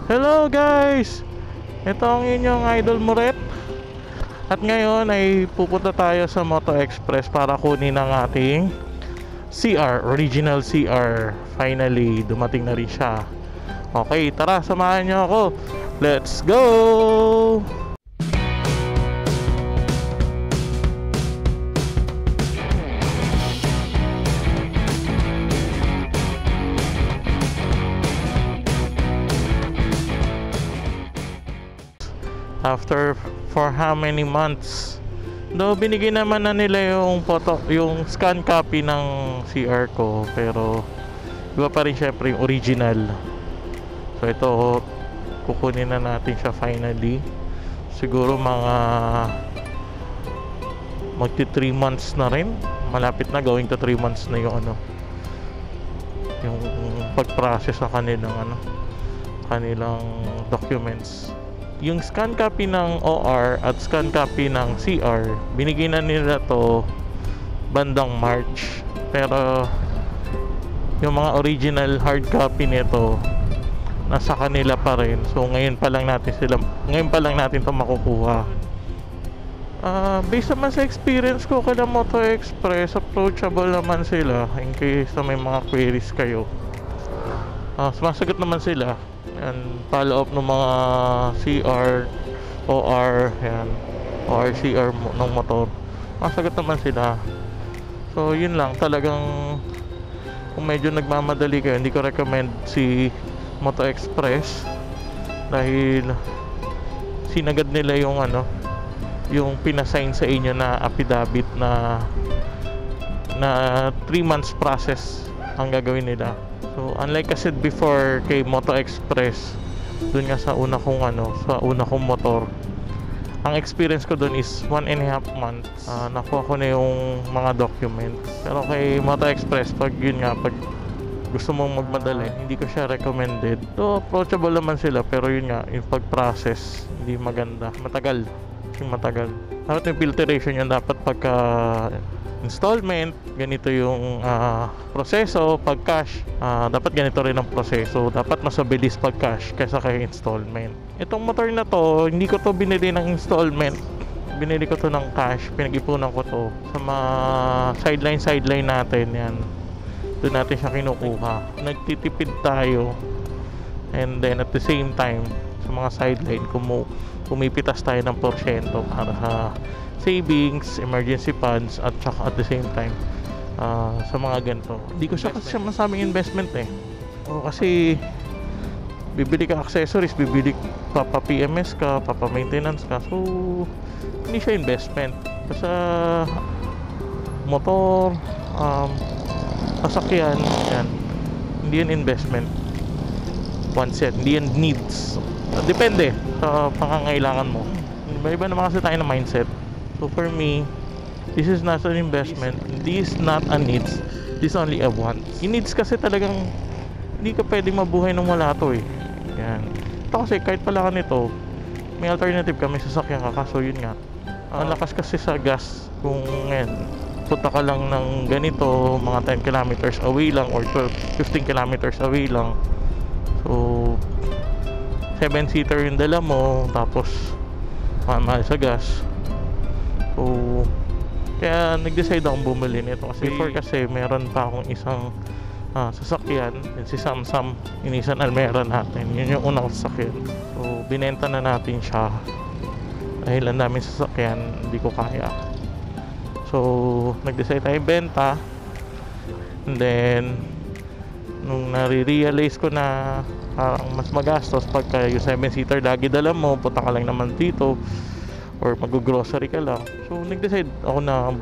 Hello guys! Ito ang inyong Idol Muret. At ngayon ay pupunta tayo sa Moto Express para kunin ang ating CR, original CR. Finally, dumating na rin siya. Okay, tara, samahan nyo ako. Let's go! After for how many months, though binigay naman na nila yung photo, yung scan copy ng CR ko, pero iba pa rin syempre yung original. So ito, kukunin na natin siya finally. Siguro mga magti 3 months na rin, malapit na, going to 3 months na yung yung pag-process sa kanilang documents. Yung scan copy ng OR at scan copy ng CR, binigay na nila to bandang March. Pero yung mga original hard copy nito nasa kanila pa rin. So ngayon pa lang natin to makukuha. Based naman sa experience ko kada Moto Express, approachable naman sila in case may mga queries kayo. Sumasagot naman sila. Yan, follow up ng mga CR, OR, yan, OR, CR ng motor. Masagot naman sila. So yun lang, talagang kung medyo nagmamadali kayo, hindi ko recommend si Moto Express dahil sinagad nila yung yung pinasign sa inyo na affidavit na 3 months process ang gagawin nila. So unlike I said before kay Moto Express, dun nga sa una kong motor, ang experience ko dun is 1.5 months. Nakuha ko na yung mga documents. Pero kay Moto Express, pag gusto mong magmadali, hindi ko siya recommended. So approachable naman sila, pero yun nga, yung pag-process hindi maganda, matagal. Dapat yung filtration yun, dapat pagka installment, ganito yung proseso. Pag cash, dapat ganito rin ang proseso. Dapat mas mabilis pag cash kaysa kay installment. Itong motor na to, hindi ko to binili ng installment, binili ko to ng cash. Pinag-ipunan ko to sa mga sideline natin. Yan, doon natin siya kinukuha. Nagtitipid tayo, and then at the same time sa mga sideline, pumipitas tayo ng porsyento para sa savings, emergency funds, at saka at the same time sa mga ganito. Hindi ko siya kasi masabing investment kasi bibili ka accessories, bibili papa-PMS ka, papa-maintenance ka, so hindi siya investment. Sa motor, sasakyan, yan, hindi yan investment. One set, hindi yan needs. Depende sa pangangailangan mo. Iba naman kasi tayo na mindset. So for me, this is not an investment, this is not a needs, this is only a want. Yung needs kasi talagang hindi ka pwedeng mabuhay nung wala to Yan. Ito kasi kahit pala ka nito, may alternative ka, may sasakyan ka, kaso yun nga, ang lakas kasi sa gas. Kung ngayon, punta ka lang ng ganito, mga 10 kilometers away lang or 15 kilometers away lang. So 7-seater yung dala mo, tapos mahal sa gas. So kaya nag-decide akong bumili nito kasi before kasi meron pa akong isang sasakyan, yun si Samsam, Nissan Almera natin. Yun yung unang sasakyan. So binenta na natin siya dahil ang daming sasakyan, hindi ko kaya. So nag-decide tayo benta, and then nung nare-realize ko na parang mas magastos pagka yung 7-seater lagi dala mo, punta ka lang naman dito or mag-grocery ka lang. So nag-decide ako na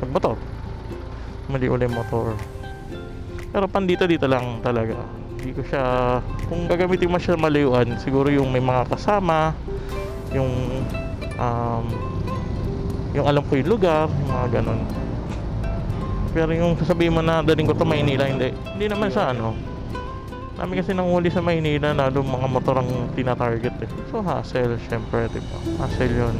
magmotor, mali ulit motor. Pero pandito lang talaga. Hindi ko siya, kung gagamitin mo siya malayuan, siguro yung may mga kasama, yung alam ko yung lugar, yung mga ganon. Pero yung sasabihin mo na daling ko to Maynila, hindi naman sa Kami kasi nanghuli sa Maynila, lalo mga motor ang tina-target So hassle, syempre, diba? Hassle yun.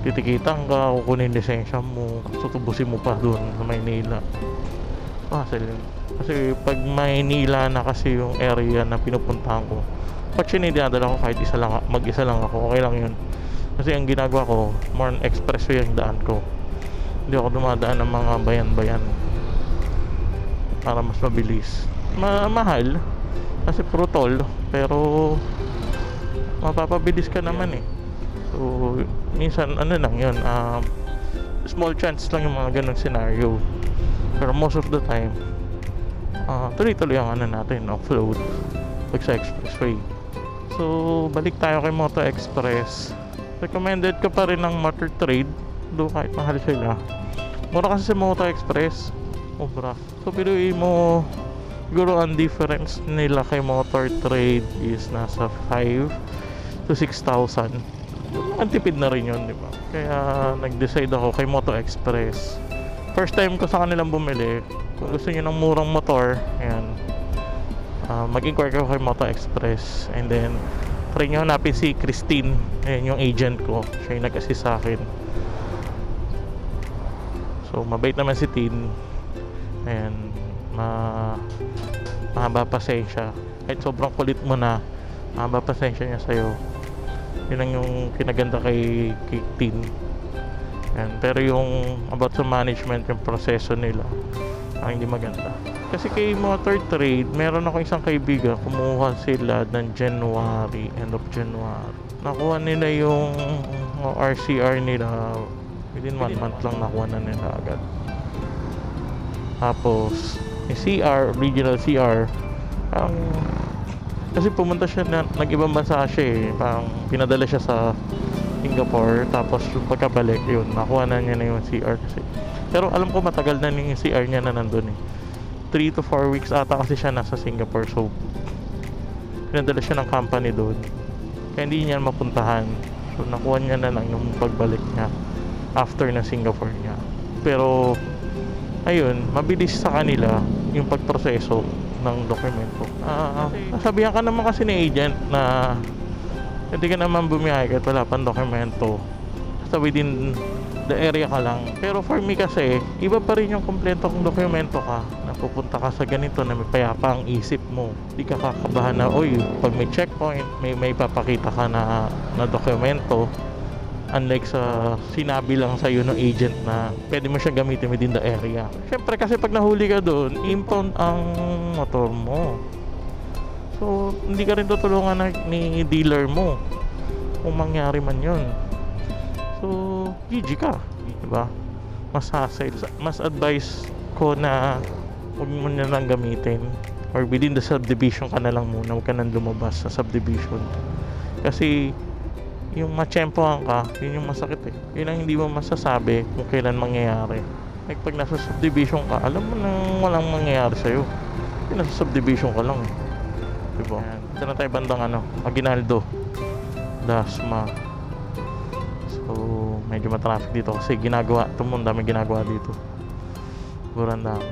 Titikitan ka, kukunin lisensya mo, tutubusin mo pa doon sa Maynila. So hassle yun. Kasi pag Maynila na kasi yung area na pinupuntahan ko, actually dinadala ko kahit mag-isa lang ako, okay lang yun. Kasi ang ginagawa ko, more on expressway yung daan ko. Hindi ako dumadaan ng mga bayan-bayan para mas mabilis. Mahal kasi puro toll, pero mapapabilis ka naman eh. So minsan ano lang yun, small chance lang yung mga ganong scenario, pero most of the time tuloy-tuloy ang ano natin, offload pag sa expressway. So balik tayo kay Moto Express. Recommended ko pa rin ng Motor Trade, do kahit mahal sila. Mura kasi sa Moto Express, obra. So pinuwi mo, siguro ang difference nila kay Motor Trade is nasa 5 to 6,000. Ang tipid na rin yun, di ba? Kaya nag-decide ako kay Moto Express. First time ko sa kanilang bumili. Kung gusto niyo ng murang motor, ayan, mag-inquire ko kay Moto Express. And then try nyo hanapin si Christine, ayan yung agent ko, siya yung nag-assist sa akin. So mabait naman si Tin. Ayan, mahaba pasensya. Kahit sobrang kulit mo na, mahaba pasensya niya sa'yo. Yun ang yung kinaganda kay Tin. Ayan, pero yung about sa management, yung proseso nila, ang hindi maganda. Kasi kay Motor Trade, meron ako isang kaibigan, kumuha sila ng January, end of January. Nakuha nila yung RCR nila within 1 month lang, nakuha na nila agad. Tapos yung CR, original CR, kasi pumunta siya na, nag-ibang bansa siya eh, parang pinadala siya sa Singapore, tapos yung pagkabalik yun, nakuha na niya na yung CR kasi. Pero alam ko matagal na yung CR niya na nandun eh, 3 to 4 weeks ata kasi siya nasa Singapore. So pinadala siya ng company doon, kaya hindi niya mapuntahan. So nakuha niya na lang yung pagbalik niya after na Singapore niya. Pero ayun, mabilis sa kanila yung pagproseso ng dokumento. Sabihan ka naman kasi ni agent na hindi ka naman bumiyahe kahit wala pang dokumento, basta within the area ka lang. Pero for me kasi, iba pa rin yung kompleto kung dokumento ka, napupunta ka sa ganito na may payapa ang isip mo, di ka kakabahan na oy, pag may checkpoint may papakita ka na dokumento. Unlike sa sinabi lang sa iyo ng agent na pwede mo siya gamitin within the area. Syempre kasi pag nahuli ka doon, impound ang motor mo. So hindi ka rin tutulungan ni dealer mo kung mangyari man yun. So GG ka, diba? Mas hassle. Mas advice ko na huwag mo na lang gamitin, or within the subdivision ka na lang muna, huwag ka nang lumabas sa subdivision. Kasi yung matsyempohan ka, yun yung masakit eh. Yun ang hindi mo masasabi kung kailan mangyayari. Like pag nasa subdivision ka, alam mo nang walang mangyayari sa'yo. Yung nasa subdivision ka lang eh, diba? Ito na tayo bandang Aguinaldo, Dasma. So medyo matraffic dito kasi ginagawa, tumunda may ginagawa dito. Sigurang dami.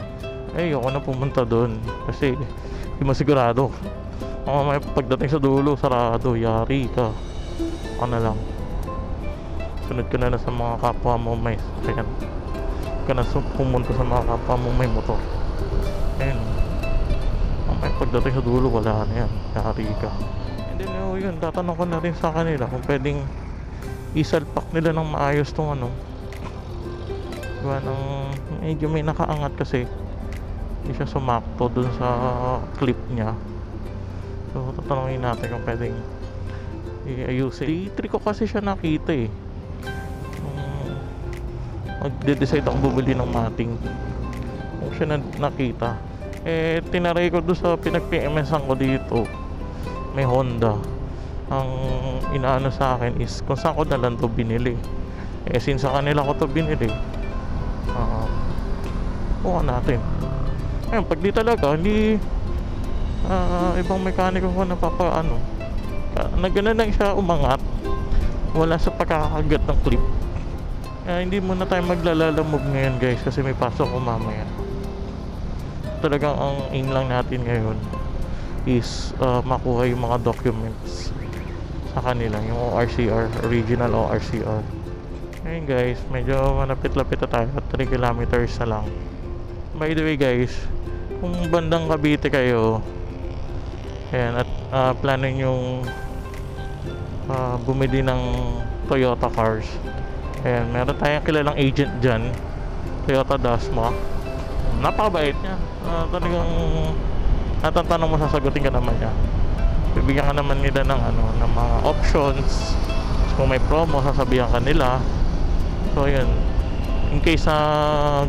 Ayoko na pumunta doon kasi hindi masigurado. May pagdating sa dulo, sarado, yari ka. Ako na lang, sunod ka na sa mga kapwa mo may sakyan, ka na pumunta sa mga kapwa mo may motor. Ayun, may pagdating sa dulo, wala na yan, yari ka. And then yun, tatanong ko na rin sa kanila kung pwedeng isalpak nila ng maayos tong diba, medyo may nakaangat kasi hindi siya sumakto dun sa clip niya. So tatanungin natin kung pwedeng i-ayusin. Di trick ko kasi siya nakita eh. Magde-decide akong bumili ng mating, kung siya nakita eh, tinaray ko doon sa pinag-PMS-an ko dito, may Honda. Ang inaano sa akin is kung saan ko na lang to binili. Eh since sa kanila ko to binili, kuha natin. Ayun, pag di talaga hindi ibang mekaniko ko napapaano, nagana lang siya umangat, wala sa pagkakagat ng clip. Hindi muna tayo maglalalamog ngayon guys kasi may pasok ko mamaya. Talagang ang aim lang natin ngayon is makuha yung mga documents sa kanila, yung ORCR, original ORCR. Ngayon guys, medyo malapit-lapit na tayo, 3 kilometers na lang. By the way guys, kung bandang Cavite kayo, ayan, at plano yung bumili ng Toyota cars, ayan, meron tayong kilalang agent dyan, Toyota Dasma. Napakabait niya. Talagang natantanong mo, sasagutin ka naman niya. Bibigyan ka naman nila ng ng mga options. Kung may promo, sasabihan ka nila. So yun, in case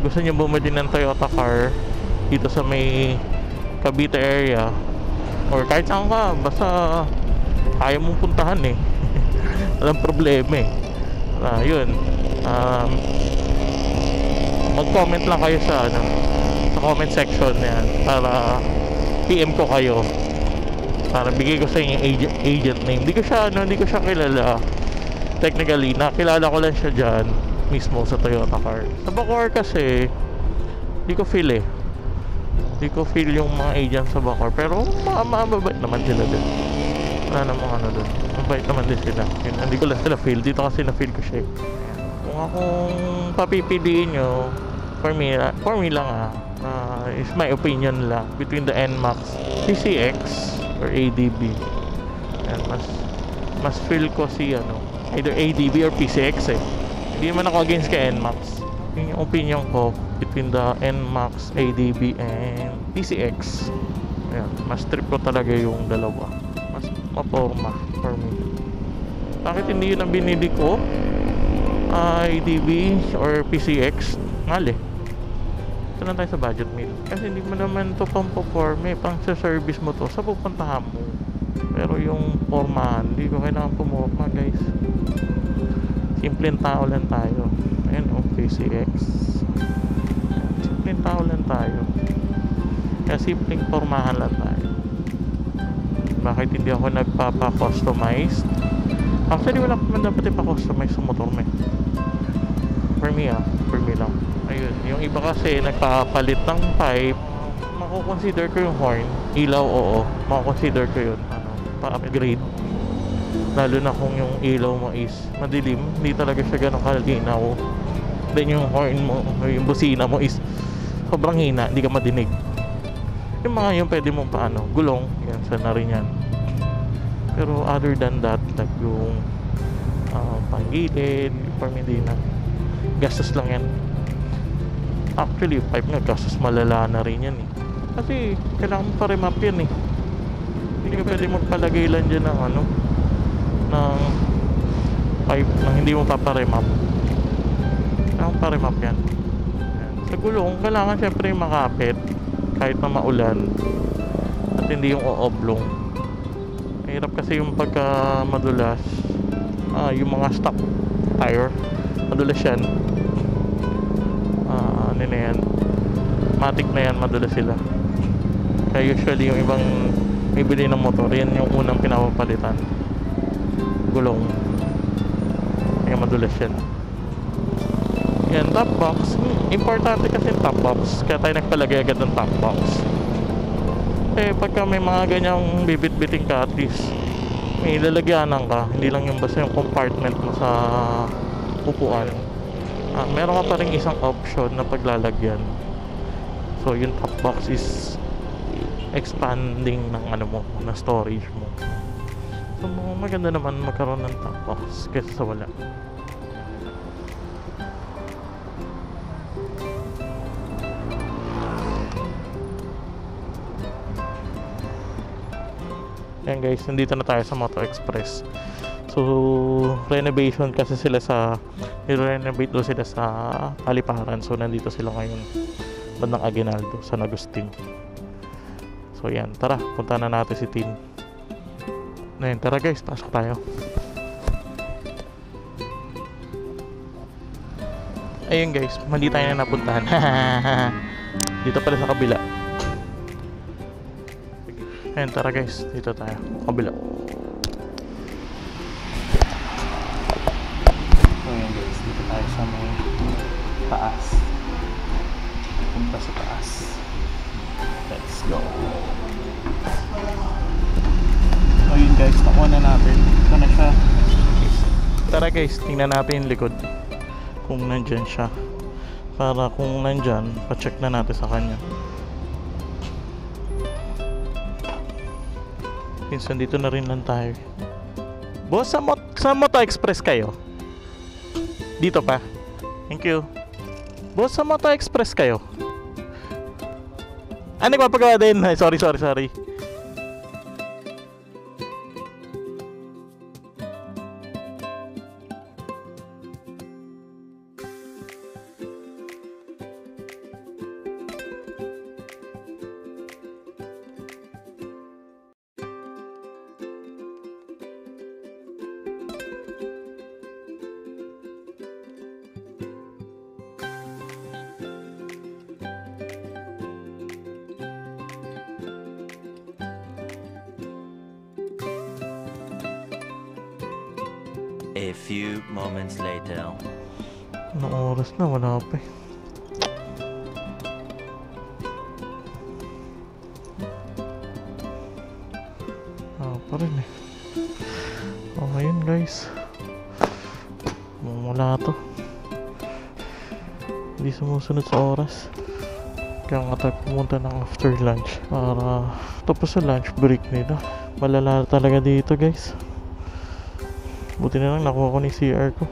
gusto niyo bumili ng Toyota car dito sa may Cavite area, or kahit saan ka, basta kaya mong puntahan eh. Walang problema eh. Yun, mag-comment lang kayo sa sa comment section yan, para PM ko kayo, para bigay ko sa inyo agent name. Hindi ko siya kilala technically, nakilala ko lang siya dyan mismo sa Toyota car. Sa Bacoor kasi hindi ko feel yung mga agent sa Bacoor, pero mababait naman sila din. Wala namang doon, mabait naman din sila. Hindi ko lang sila feel dito, kasi na-feel ko siya. Kung akong papipiliin nyo, for me lang is my opinion lang, between the NMAX, PCX or ADB. And mas feel ko si either ADB or PCX eh. Hindi naman ako against kay NMAX. Yung opinion ko between the NMAX, ADB and PCX. Ayan, mas trip ko talaga yung dalawa. Mas maporma for me. Bakit hindi yun ang binili ko? ADB or PCX? Ngali. Ito lang tayo sa budget meal. Kasi hindi mo naman ito pang-performe, pang sa service mo to sa pupuntahan mo. Pero yung formahan, hindi ko kailangan pumorma, guys. Simpleng tao lang tayo. Ayan, PCX. Simpleng tao lang tayo. Kaya simpleng formahan lang tayo. Bakit hindi ako nagpapa-customize? Actually, wala naman dapat ipa-customize sa motor mo. For me lang. Ayun, yung iba kasi nagpapalit ng pipe, mako-consider ko yung horn. Ilaw, oo, mako-consider ko yun, pa-upgrade. Lalo na kung yung ilaw mo is madilim, hindi talaga siya ganun kalinaw. Then yung horn mo, yung busina mo is sobrang hina, hindi ka madinig. Yung mga yun, pwede mong gulong, yan, sana rin yan. Pero other than that, like yung panggilid, hindi na, gastos lang yan. Actually, pipe nga, gastos malala na rin yan eh. Kasi kailangan mo pa-remap yan eh. Hindi ka pwede magpalagay lang dyan ng ng pipe nang hindi mo paparemap. Kailangan pa-remap yan. Sa gulong, kailangan syempre makapit kahit na maulan, at hindi yung ooblong. Mahirap kasi yung pagka madulas, yung mga stock tire, madulas yan. Ano na yan, matic na yan, madulas sila. Kaya usually yung ibang bibili ng motor, yan yung unang pinapapalitan, gulong. Kaya madulas yan. Yan, top box, importante kasi yung top box, kaya tayo nagpalagay agad ng top box. Pagka may mga ganyang bibit-biting ka, at least may lalagyanan ka, hindi lang yung basta yung compartment mo sa upuan. Meron ka pa rin isang option na paglalagyan. So yung top box is expanding ng ng storage mo. So maganda naman magkaroon ng top box kaysa sa wala. Ayan guys, nandito na tayo sa Moto Express. So renovation kasi sila i-renovate daw sila sa Paliparan. So nandito sila ngayon bandang Aguinaldo, San Agustin. So yan, tara, punta na natin si Tin. Ngayon, tara guys, pasok tayo. Ayun guys, mali tayo na napuntahan. Dito pala sa kabila. Ayun, tara guys, dito tayo, kabila. So ayun guys, dito tayo sa may taas. Punta sa taas. Let's go. Ayun guys, nakuha na natin. Ito na siya. Tara guys, tingnan natin yung likod, kung nandyan siya, para kung nandyan, pa-check na natin sa kanya. Minsan dito na rin lang tayo. Boss, sa Moto Express kayo? Dito pa? Thank you. Boss, sa Moto Express kayo? Ah, nagpapagawa din. Ay, sorry. A few moments later. Anong oras na? Wala pa eh. Pa rin eh. Ngayon guys, wala to. Hindi sumusunod sa oras. Kaya nga tayo pumunta ng after lunch para tapos sa lunch break nila. Malala talaga dito guys. Buti na lang nakuha ko ni CR ko.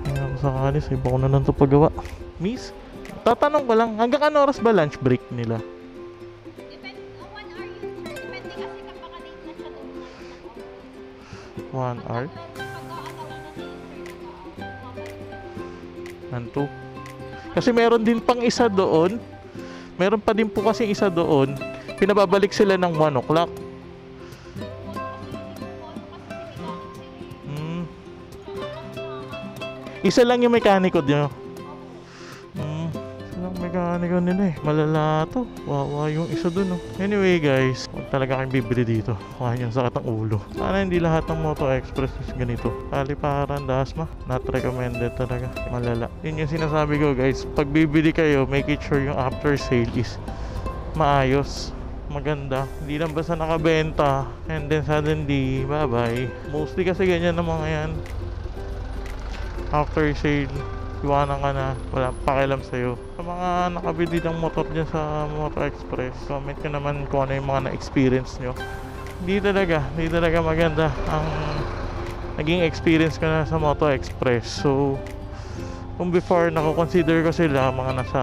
Kaya sa kalis, iba ko na lang ito paggawa. Miss, tatanong ko lang, hanggang ano oras ba lunch break nila? Depende, 1 hour yun, sir. Depende kasi kapag late na siya doon. 1 hour? Nanto. Kasi meron din pang isa doon. Meron pa din po kasi isa doon. Pinababalik sila ng 1 o'clock. Isa lang yung mekaniko nyo. Isa lang mekaniko nila eh. Malala to. Wawa yung isa dun oh. Anyway guys, huwag talaga kayong bibili dito. Kuhain yung sakit ng ulo. Sana hindi lahat ng Moto Express is ganito. Kaliparan, dasma. Not recommended talaga. Malala. Yun yung sinasabi ko guys. Pag bibili kayo, make it sure yung after sale is maayos. Maganda. Hindi lang basta nakabenta and then suddenly, bye bye. Mostly kasi ganyan ng mga yan. After sale, iwanan ka na, walang pakialam sa'yo. Sa mga nakabili ng motor dyan sa Moto Express, comment ka naman kung ano yung mga na-experience nyo. Hindi talaga maganda ang naging experience ko na sa Moto Express. So, kung before, nako-consider ko sila, mga nasa,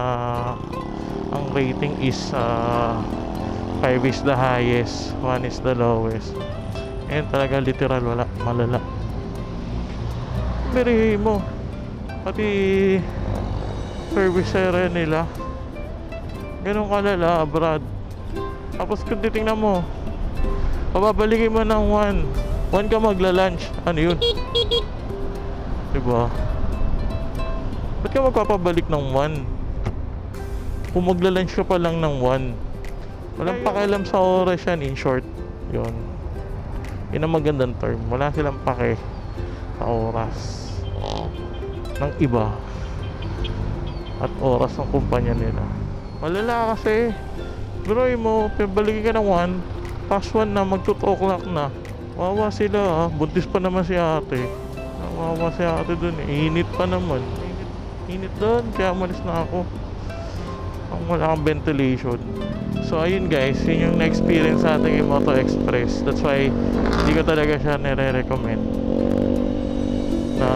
ang rating is 5 is the highest, 1 is the lowest. Ngayon talaga literal, wala, malala. Birihin mo pati service area nila ganun kalala abroad. Tapos kung titingnan mo, pababalikin mo ng 1 ka magla-lunch, ano yun? Diba? Ba't ka magpapabalik ng 1 kung magla-lunch ka pa lang ng 1? Walang pakialam sa oras yan, in short. Yun ang magandang term. Wala silang pake sa oras ng iba at oras ng kumpanya nila. Malala kasi biruin mo, pabalikin ka ng 1 past 1 na, mag 2 o'clock na. Wawa sila buntis pa naman si ate. Wawa si ate dun eh. Init pa naman. Init dun, kaya umalis na ako. Ang wala kang ventilation. So ayun guys, yun yung na-experience sa ating Moto Express. That's why hindi ko talaga siya nire-recommend na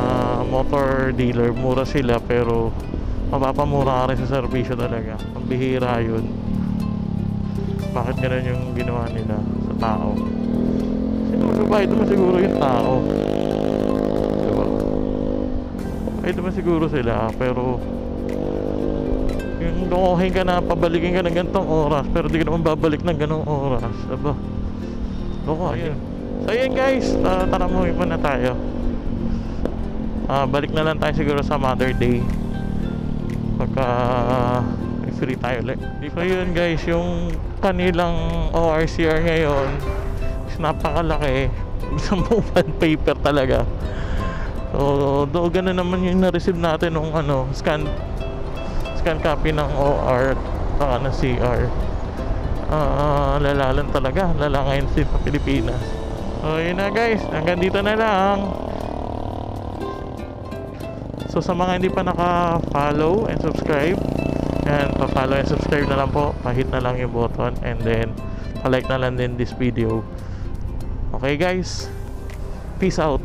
motor dealer. Mura sila pero mapapamura ka rin sa serbisyo talaga. Ang bihira yun. Bakit ganun yung ginawa nila sa tao? Kasi magbabayad naman siguro yung tao, diba? Bayad naman siguro sila, pero yung lokohin ka na, pabalikin ka ng ganitong oras pero di ka naman babalik ng ganong oras, diba? Loko, ayun. So ayun guys, tara mo, iba na tayo. Balik na lang tayo siguro sa Mother Day pagka free tayo ulit. So yun guys, yung kanilang ORCR ngayon is napakalaki. Isang buwan paper talaga. So do ganun naman yung na-receive natin nung scan copy ng OR saka ng CR. Lalalan talaga, lala ngayon sa Pilipinas. So yun na guys, hanggang dito na lang. So sa mga hindi pa naka-follow and subscribe, and pa-follow and subscribe na lang po, pa-hit na lang yung button and then Like na lang din this video. Okay guys, peace out.